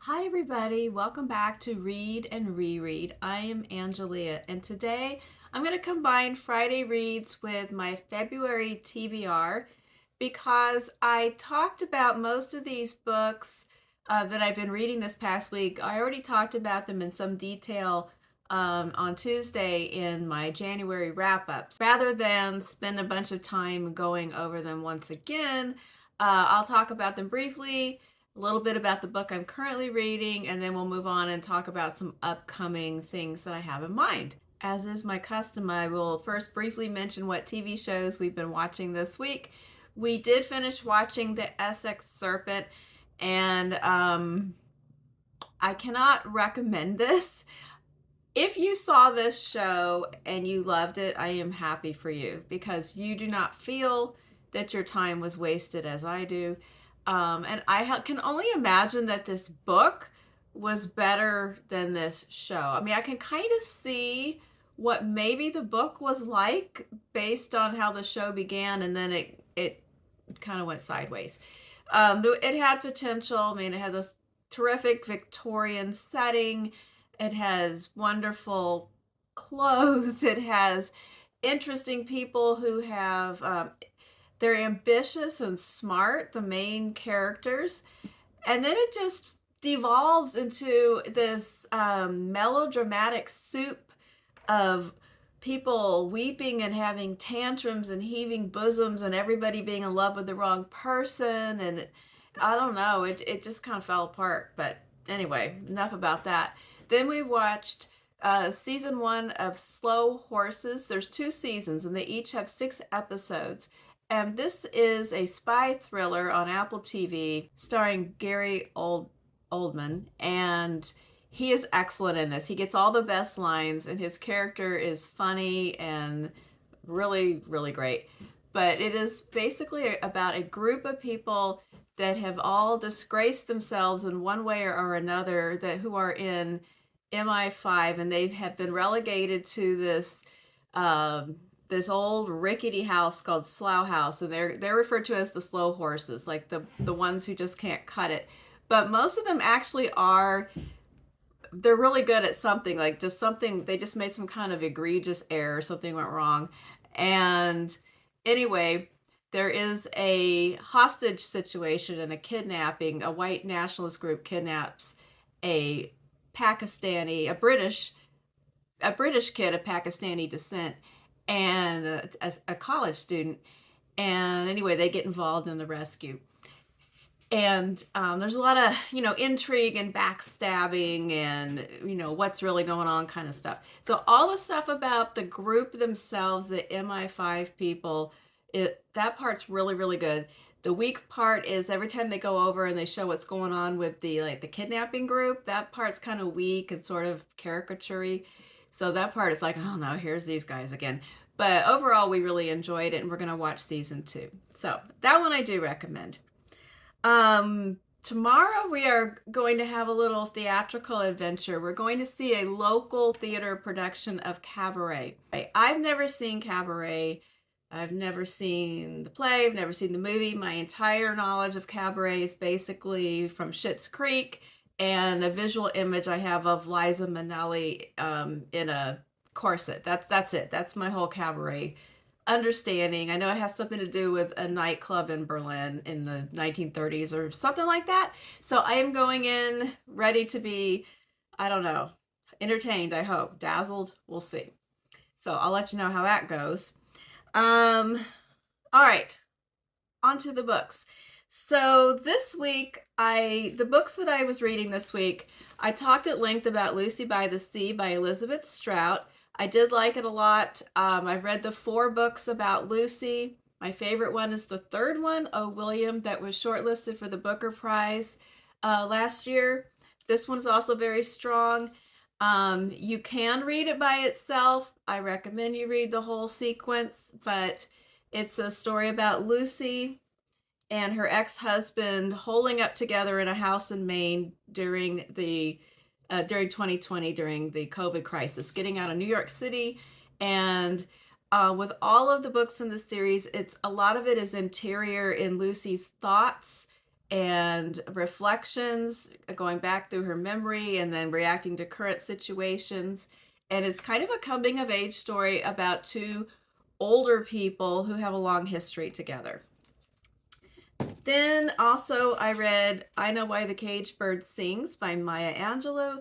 Hi everybody, welcome back to Read and Reread. I am Angelia, and today I'm going to combine Friday reads with my February TBR because I talked about most of these books that I've been reading this past week. I already talked about them in some detail on Tuesday in my January wrap-ups. Rather than spend a bunch of time going over them once again, I'll talk about them briefly, a little bit about the book I'm currently reading, and then we'll move on and talk about some upcoming things that I have in mind. As is my custom, I will first briefly mention what TV shows we've been watching this week. We did finish watching The Essex Serpent, and I cannot recommend this. If you saw this show and you loved it, I am happy for you because you do not feel that your time was wasted as I do. And I can only imagine that this book was better than this show. I mean, I can kind of see what maybe the book was like based on how the show began, and then it kind of went sideways. It had potential. I mean, it had this terrific Victorian setting. It has wonderful clothes. It has interesting people who have they're ambitious and smart, the main characters. And then it just devolves into this melodramatic soup of people weeping and having tantrums and heaving bosoms and everybody being in love with the wrong person. And I don't know, it just kind of fell apart. But anyway, enough about that. Then we watched season 1 of Slow Horses. There's 2 seasons and they each have 6 episodes. And this is a spy thriller on Apple TV starring Gary Oldman, and he is excellent in this. He gets all the best lines, and his character is funny and really, really great. But it is basically about a group of people that have all disgraced themselves in one way or another, that who are in MI5, and they have been relegated to this old rickety house called Slough House, and they're referred to as the slow horses, like the ones who just can't cut it. But most of them actually they're really good at something, like just something, they just made some kind of egregious error, something went wrong. And anyway, there is a hostage situation and a kidnapping. A white nationalist group kidnaps a British kid of Pakistani descent, and a college student. And anyway, they get involved in the rescue. And there's a lot of, intrigue and backstabbing and, what's really going on kind of stuff. So all the stuff about the group themselves, the MI5 people, that part's really, really good. The weak part is every time they go over and they show what's going on with the kidnapping group, that part's kind of weak and sort of caricature-y. So that part is like, oh no, here's these guys again. But overall, we really enjoyed it, and we're going to watch season 2. So that one I do recommend. Tomorrow we are going to have a little theatrical adventure. We're going to see a local theater production of Cabaret. I've never seen Cabaret. I've never seen the play. I've never seen the movie. My entire knowledge of Cabaret is basically from Schitt's Creek and a visual image I have of Liza Minnelli in a corset. That's it. That's my whole Cabaret understanding. I know it has something to do with a nightclub in Berlin in the 1930s or something like that. So I am going in ready to be, I don't know, entertained, I hope. Dazzled, we'll see. So I'll let you know how that goes. All right, on to the books. So this week, the books that I was reading this week, I talked at length about Lucy by the Sea by Elizabeth Strout. I did like it a lot. I've read the 4 books about Lucy. My favorite one is the 3rd one, Oh William, that was shortlisted for the Booker Prize last year. This one's also very strong. You can read it by itself. I recommend you read the whole sequence, but it's a story about Lucy and her ex-husband holding up together in a house in Maine during 2020, during the COVID crisis, getting out of New York City. And with all of the books in the series, a lot of it is interior in Lucy's thoughts and reflections, going back through her memory and then reacting to current situations. And it's kind of a coming of age story about two older people who have a long history together. Then also I read I Know Why the Caged Bird Sings by Maya Angelou.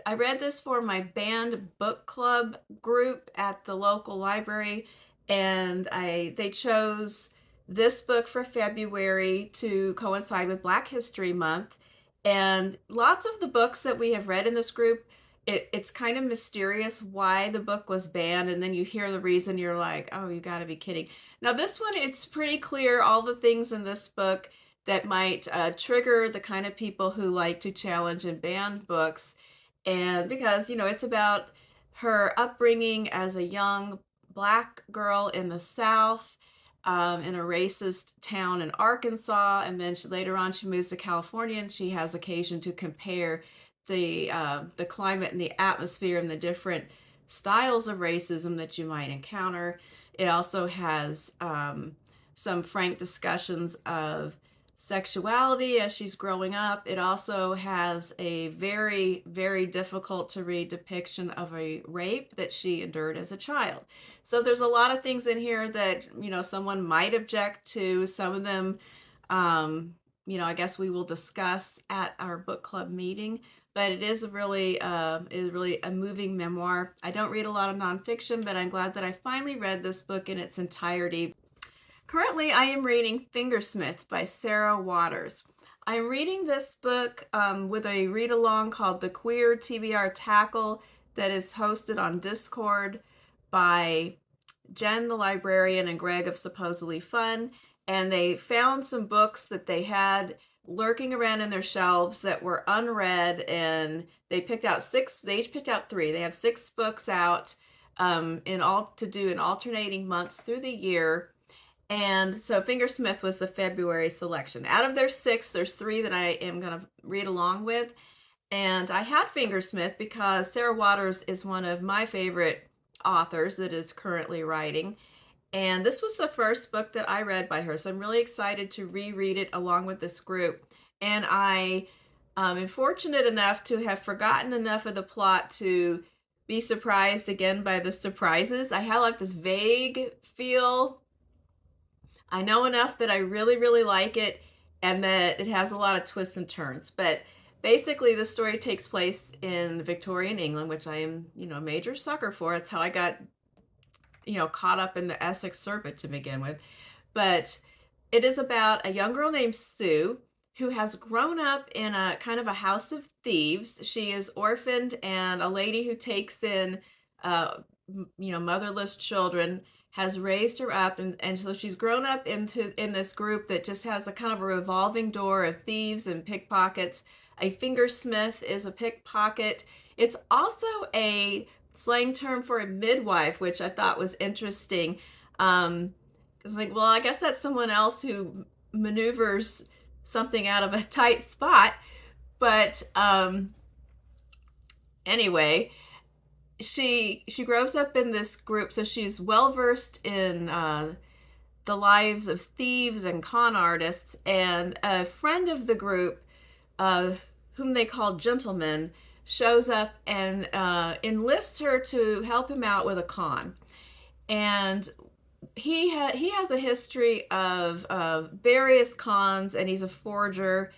I read this for my band book club group at the local library, and they chose this book for February to coincide with Black History Month. And lots of the books that we have read in this group, it's kind of mysterious why the book was banned, and then you hear the reason, you're like, oh, you got to be kidding. Now this one, it's pretty clear all the things in this book that might trigger the kind of people who like to challenge and ban books. And because, it's about her upbringing as a young Black girl in the South, in a racist town in Arkansas, and then later on she moves to California, and she has occasion to compare the climate and the atmosphere and the different styles of racism that you might encounter. It also has some frank discussions of sexuality as she's growing up. It also has a very, very difficult to read depiction of a rape that she endured as a child. So there's a lot of things in here that, someone might object to. Some of them, I guess we will discuss at our book club meeting. But it is really a moving memoir. I don't read a lot of nonfiction, but I'm glad that I finally read this book in its entirety. Currently, I am reading Fingersmith by Sarah Waters. I'm reading this book with a read-along called The Queer TBR Tackle that is hosted on Discord by Jen, the librarian, and Greg of Supposedly Fun. And they found some books that they had lurking around in their shelves that were unread, and they picked out they each picked out 3. They have 6 books out to do in alternating months through the year. And so Fingersmith was the February selection. Out of their 6, there's 3 that I am going to read along with. And I had Fingersmith because Sarah Waters is one of my favorite authors that is currently writing. And this was the first book that I read by her, so I'm really excited to reread it along with this group. And I am fortunate enough to have forgotten enough of the plot to be surprised again by the surprises. I have like this vague feel. I know enough that I really, really like it, and that it has a lot of twists and turns. But basically, the story takes place in Victorian England, which I am, a major sucker for. That's how I got caught up in the Essex Serpent to begin with. But it is about a young girl named Sue who has grown up in a kind of a house of thieves. She is orphaned, and a lady who takes in, motherless children has raised her up. And so she's grown up in this group that just has a kind of a revolving door of thieves and pickpockets. A fingersmith is a pickpocket. It's also a slang term for a midwife, which I thought was interesting. It's like, well, I guess that's someone else who maneuvers something out of a tight spot. But anyway, she grows up in this group, so she's well versed in the lives of thieves and con artists. And a friend of the group, whom they call Gentleman, shows up and enlists her to help him out with a con. And he has a history of various cons, and he's a forger,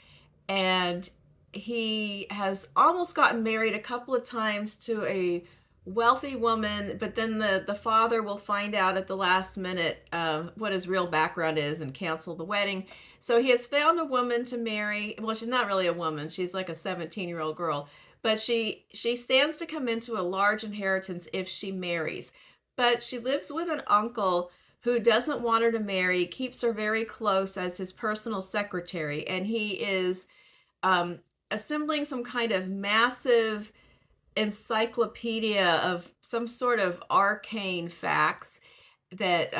and he has almost gotten married a couple of times to a wealthy woman, but then the father will find out at the last minute what his real background is and cancel the wedding. So he has found a woman to marry. Well, she's not really a woman. She's like a 17-year-old girl. But she stands to come into a large inheritance if she marries. But she lives with an uncle who doesn't want her to marry, keeps her very close as his personal secretary, and he is assembling some kind of massive encyclopedia of some sort of arcane facts that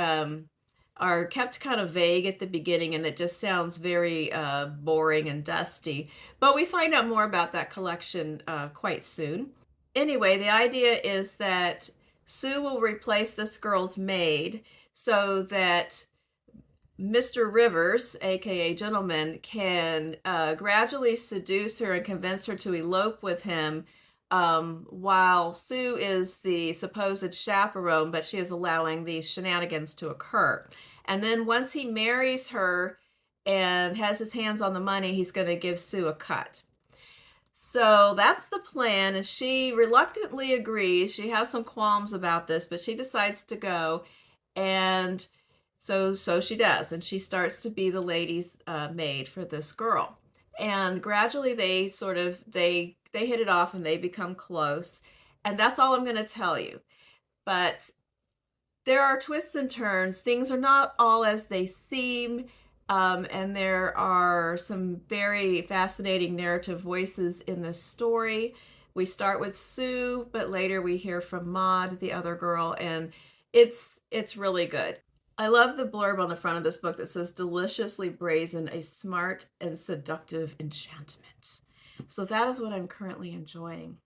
are kept kind of vague at the beginning, and it just sounds very boring and dusty. But we find out more about that collection quite soon. Anyway, the idea is that Sue will replace this girl's maid so that Mr. Rivers, aka Gentleman, can gradually seduce her and convince her to elope with him, while Sue is the supposed chaperone, but she is allowing these shenanigans to occur. And then once he marries her and has his hands on the money, he's going to give Sue a cut. So that's the plan, and she reluctantly agrees. She has some qualms about this, but she decides to go, and so she does, and she starts to be the lady's maid for this girl. And gradually they sort of they hit it off and they become close, and that's all I'm going to tell you. But there are twists and turns. Things are not all as they seem. And there are some very fascinating narrative voices in this story. We start with Sue, but later we hear from Maud, the other girl, and it's really good. I love the blurb on the front of this book that says, "Deliciously brazen, a smart and seductive enchantment." So that is what I'm currently enjoying.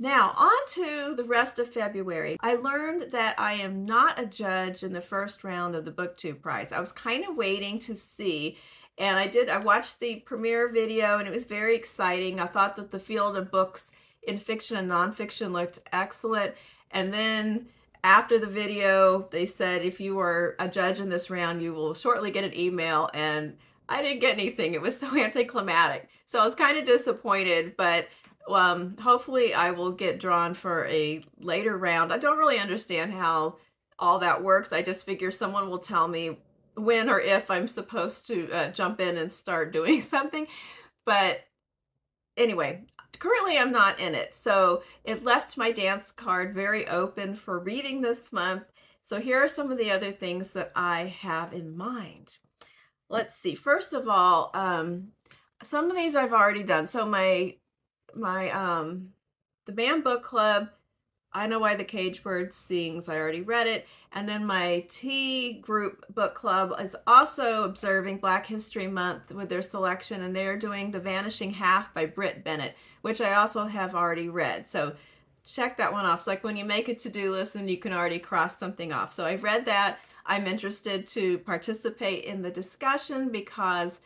Now, on to the rest of February. I learned that I am not a judge in the first round of the BookTube Prize. I was kind of waiting to see, and I watched the premiere video, and it was very exciting. I thought that the field of books in fiction and nonfiction looked excellent. And then after the video, they said, if you are a judge in this round, you will shortly get an email, and I didn't get anything. It was so anticlimactic. So I was kind of disappointed, but hopefully I will get drawn for a later round. I don't really understand how all that works. I just figure someone will tell me when or if I'm supposed to jump in and start doing something. But anyway, currently I'm not in it. So it left my dance card very open for reading this month. So here are some of the other things that I have in mind. Let's see. First of all, some of these I've already done. So the band book club, I Know Why the Cage Bird Sings, I already read it. And then my T group book club is also observing Black History Month with their selection, and they're doing The Vanishing Half by Bennett, which I also have already read. So check that one off. It's like when you make a to-do list and you can already cross something off. So I've read that. I'm interested to participate in the discussion because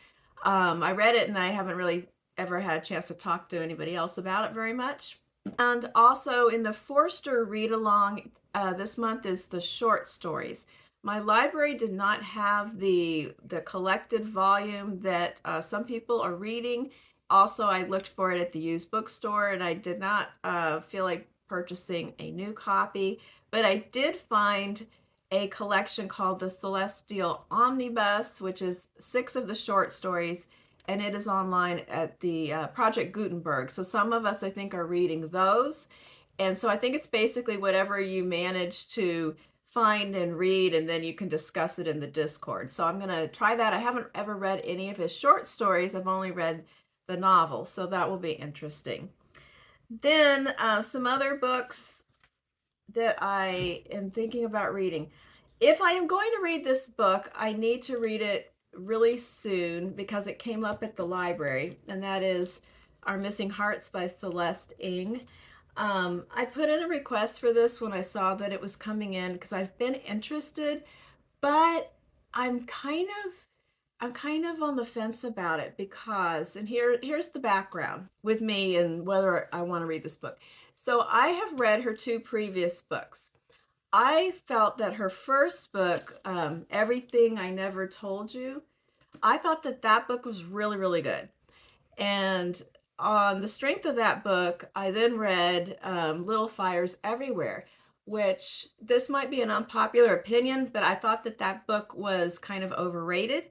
I read it and I haven't really ever had a chance to talk to anybody else about it very much. And also in the Forster read-along this month is the short stories. My library did not have the collected volume that some people are reading. Also, I looked for it at the used bookstore, and I did not feel like purchasing a new copy. But I did find a collection called the Celestial Omnibus, which is 6 of the short stories, and it is online at the Project Gutenberg. So some of us, I think, are reading those. And so I think it's basically whatever you manage to find and read, and then you can discuss it in the Discord. So I'm going to try that. I haven't ever read any of his short stories. I've only read the novel, so that will be interesting. Then some other books that I am thinking about reading. If I am going to read this book, I need to read it really soon because it came up at the library, and that is Our Missing Hearts by Celeste Ng. I put in a request for this when I saw that it was coming in because I've been interested, but I'm kind of on the fence about it because, and here's the background with me and whether I want to read this book. So I have read her 2 previous books. I felt that her first book, Everything I Never Told You, I thought that book was really, really good. And on the strength of that book, I then read Little Fires Everywhere, which this might be an unpopular opinion, but I thought that book was kind of overrated.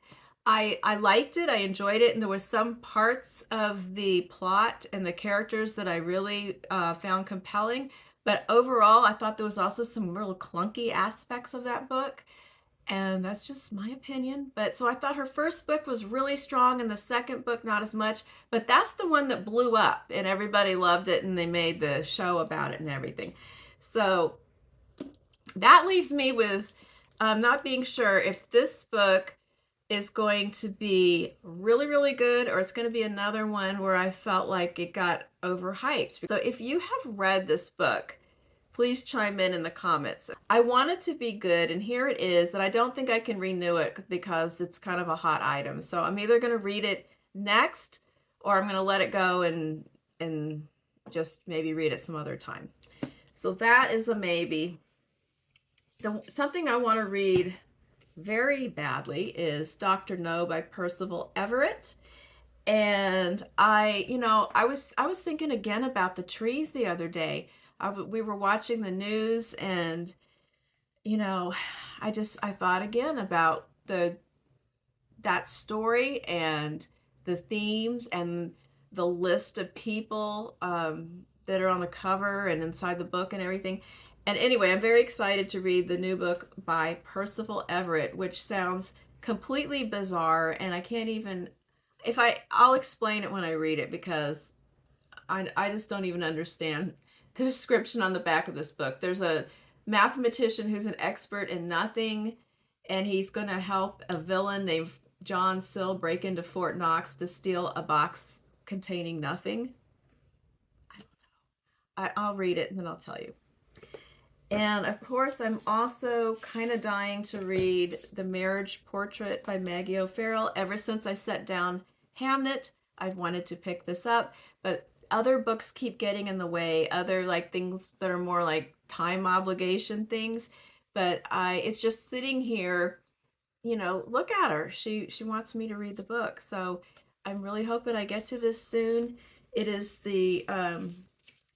I liked it, I enjoyed it, and there was some parts of the plot and the characters that I really found compelling. But overall, I thought there was also some real clunky aspects of that book. And that's just my opinion. But so I thought her first book was really strong and the second book not as much. But that's the one that blew up and everybody loved it and they made the show about it and everything. So that leaves me with not being sure if this book is going to be really, really good or it's going to be another one where I felt like it got overhyped. So if you have read this book, please chime in the comments. I want it to be good, and here it is, and I don't think I can renew it because it's kind of a hot item. So I'm either going to read it next, or I'm going to let it go and just maybe read it some other time. So that is a maybe. Something I want to read very badly is Dr. No by Percival Everett. And I was thinking again about the trees the other day. We were watching the news, and I thought again about that story and the themes and the list of people that are on the cover and inside the book and everything. And anyway, I'm very excited to read the new book by Percival Everett, which sounds completely bizarre, and I can't even, I'll explain it when I read it, because I just don't even understand the description on the back of this book. There's a mathematician who's an expert in nothing, and he's going to help a villain named John Sill break into Fort Knox to steal a box containing nothing. I don't know. I'll read it and then I'll tell you. And of course, I'm also kind of dying to read The Marriage Portrait by Maggie O'Farrell. Ever since I set down Hamlet, I've wanted to pick this up, but other books keep getting in the way, other things that are more like time obligation things. But it's just sitting here, look at her. She wants me to read the book. So I'm really hoping I get to this soon. It is the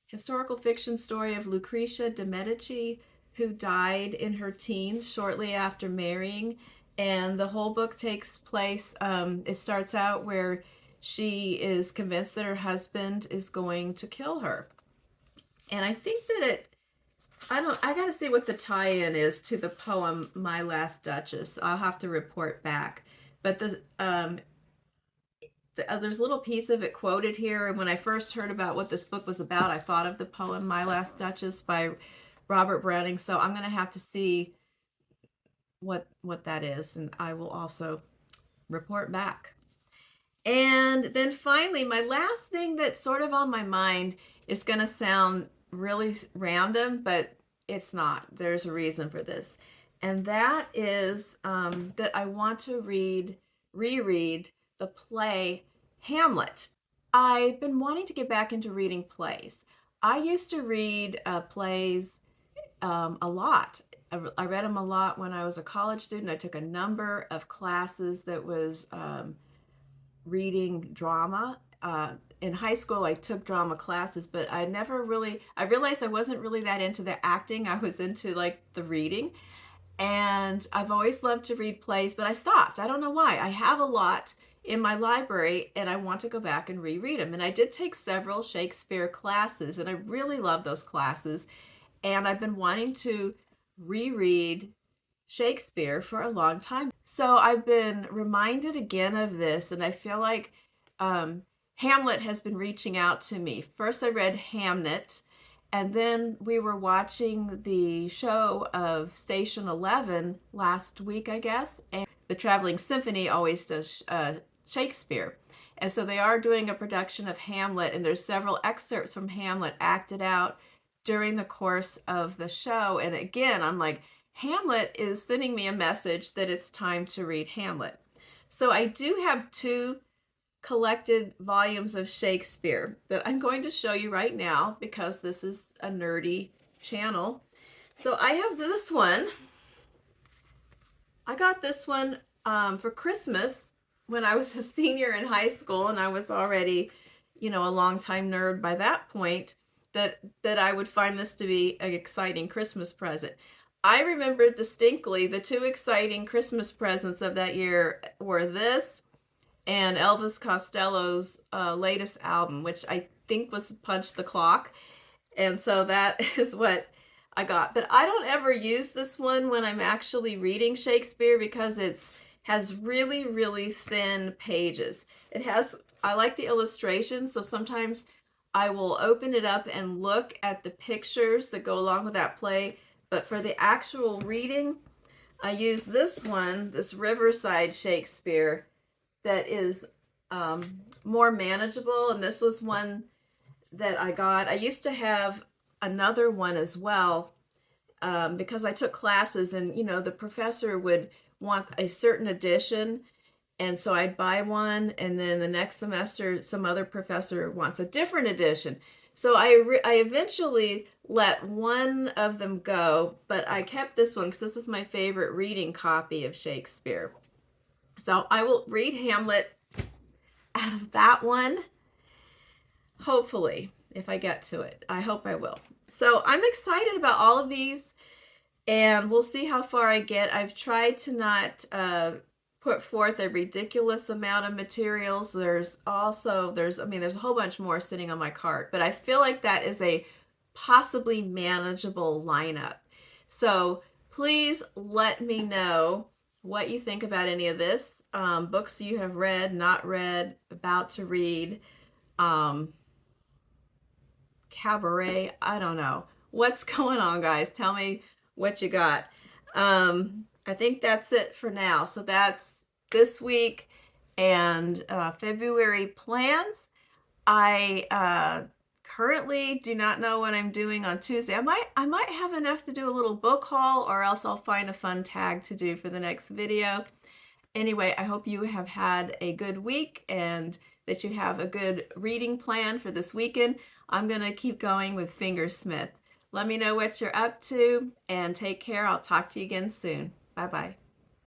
historical fiction story of Lucretia de Medici, who died in her teens shortly after marrying. And the whole book takes place, it starts out where she is convinced that her husband is going to kill her. And I think that I gotta see what the tie-in is to the poem My Last Duchess. I'll have to report back. But there's a little piece of it quoted here, and when I first heard about what this book was about, I thought of the poem My Last Duchess by Robert Browning. So I'm gonna have to see what that is, and I will also report back. And then finally, my last thing that's sort of on my mind is going to sound really random, but it's not. There's a reason for this. And that is that I want to reread the play Hamlet. I've been wanting to get back into reading plays. I used to read plays a lot. I read them a lot when I was a college student. I took a number of classes that was reading drama. In high school, I took drama classes, but I realized I wasn't really that into the acting. I was into the reading. And I've always loved to read plays, but I stopped. I don't know why. I have a lot in my library, and I want to go back and reread them. And I did take several Shakespeare classes, and I really love those classes. And I've been wanting to reread Shakespeare for a long time. So I've been reminded again of this, and I feel like Hamlet has been reaching out to me. First I read Hamlet, and then we were watching the show of Station 11 last week, I guess, and the Traveling Symphony always does Shakespeare. And so they are doing a production of Hamlet, and there's several excerpts from Hamlet acted out during the course of the show. And again, I'm like, Hamlet is sending me a message that it's time to read Hamlet. So I do have 2 collected volumes of Shakespeare that I'm going to show you right now, because this is a nerdy channel. So I have this one. I got this one for Christmas when I was a senior in high school, and I was already, a longtime nerd by that point, that I would find this to be an exciting Christmas present. I remember distinctly the 2 exciting Christmas presents of that year were this and Elvis Costello's latest album, which I think was Punch the Clock. And so that is what I got. But I don't ever use this one when I'm actually reading Shakespeare, because has really, really thin pages. I like the illustrations, so sometimes I will open it up and look at the pictures that go along with that play. But for the actual reading, I use this one, this Riverside Shakespeare, that is more manageable. And this was one that I got. I used to have another one as well, because I took classes, and the professor would want a certain edition, and so I'd buy one, and then the next semester some other professor wants a different edition. So I eventually let one of them go, but I kept this one because this is my favorite reading copy of Shakespeare. So I will read Hamlet out of that one, hopefully, if I get to it. I hope I will. So I'm excited about all of these, and we'll see how far I get. I've tried to not put forth a ridiculous amount of materials. There's a whole bunch more sitting on my cart, but I feel like that is a possibly manageable lineup. So please let me know what you think about any of this. Books you have read, not read, about to read, cabaret, I don't know. What's going on, guys? Tell me what you got. I think that's it for now. So that's this week and February plans. I currently do not know what I'm doing on Tuesday. I might have enough to do a little book haul, or else I'll find a fun tag to do for the next video. Anyway, I hope you have had a good week and that you have a good reading plan for this weekend. I'm going to keep going with Fingersmith. Let me know what you're up to, and take care. I'll talk to you again soon. Bye-bye.